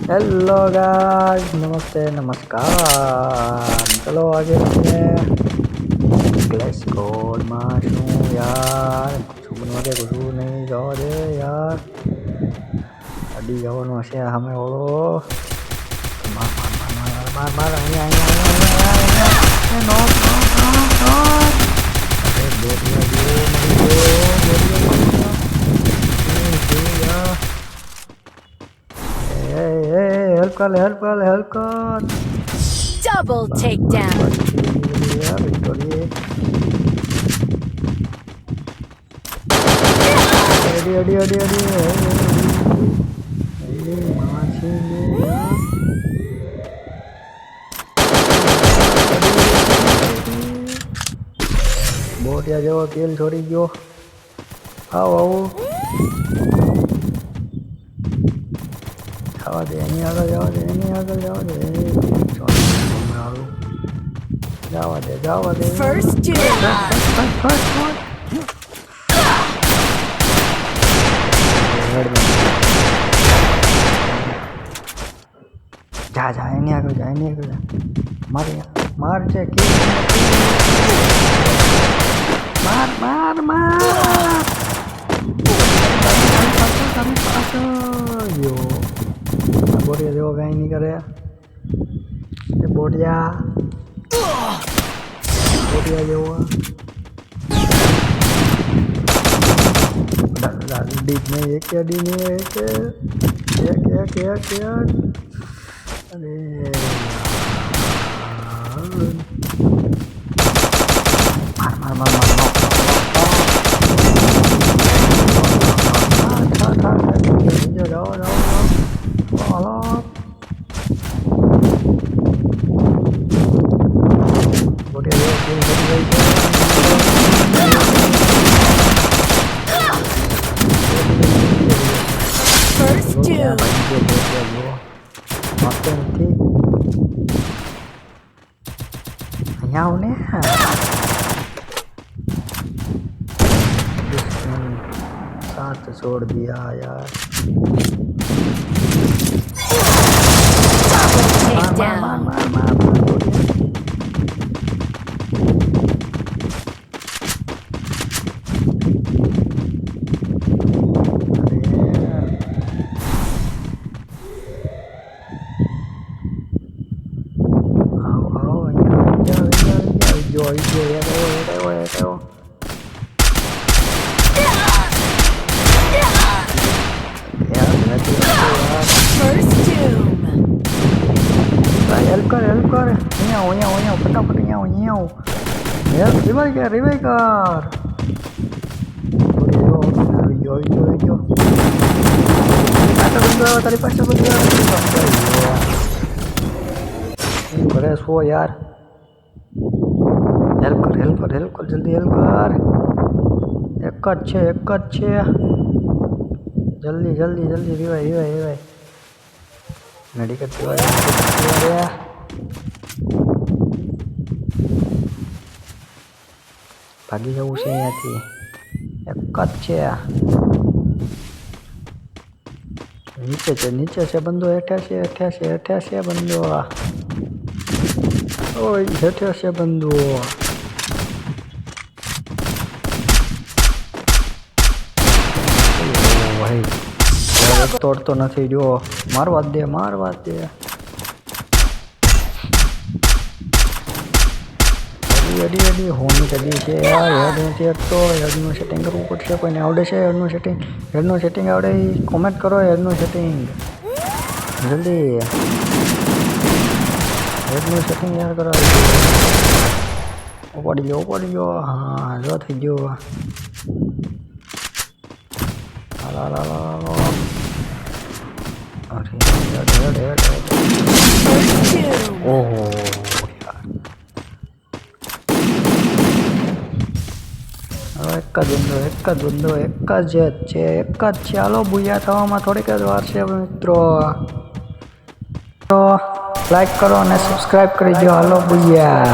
Hello guys, નમસ્તે નમસ્કાર. ચલો આજે તમને ક્લેશ કોડમાં શું યાર કશું બનવા દે, કશું નહીં જવા દે યાર. અડી જવાનું હશે સામે ઓળો. માર માર માર માર માર માર અહીંયા નો અરે બોટિયા જો નહીં જો help कर Double takedown. બોટિયા જેવો તેલ છોડી ગયો. આવો જવા દે, એની આગળ જવા દે, જવા દે. First doom. જા એની આગળ જા. માર છે માર બોટિયા જેવો કાંઈ નહીં કરે. બોટિયા જેવો ડીજ નહીં એક અરે માર First doom. અહીંયા આવ ને. साथ छोड़ दिया यार. Takedown. First doom. હેલ્પ કર અહીંયા ફટાફટ અહીંયા હેલ્પ રિવાઈ કર આવી ગયો તારી પાસે બધું કરે સો યાર. હેલ્પ કર જલ્દી હેલ્પ કર. એક જ છે જલ્દી રિવાઈ મેડિકલ ભાગી જવું છે અહીંયાથી. એક જ છે. નીચે છે બંદો. હેઠે છે બંદો. ઓય હેઠે છે બંદો. ભાઈ તોડતો નથી જો. મારવા દે અડી હોની કદી છે યાર. હેડ નથી એકતો. હેડનું સેટિંગ કરવું પડશે. કોઈને આવડે છે હેડનું સેટિંગ આવડે એ કોમેન્ટ કરો. હેડનું સેટિંગ જલ્દી યાર કરો. ઉપાડી ગયો. હા જો થઈ ગયો. ઓહો એક જ છે. હાલો બુયા થવામાં થોડીક જ વાર છે મિત્રો. તો લાઈક કરો અને સબસ્ક્રાઈબ કરી દો. હાલો બુયા.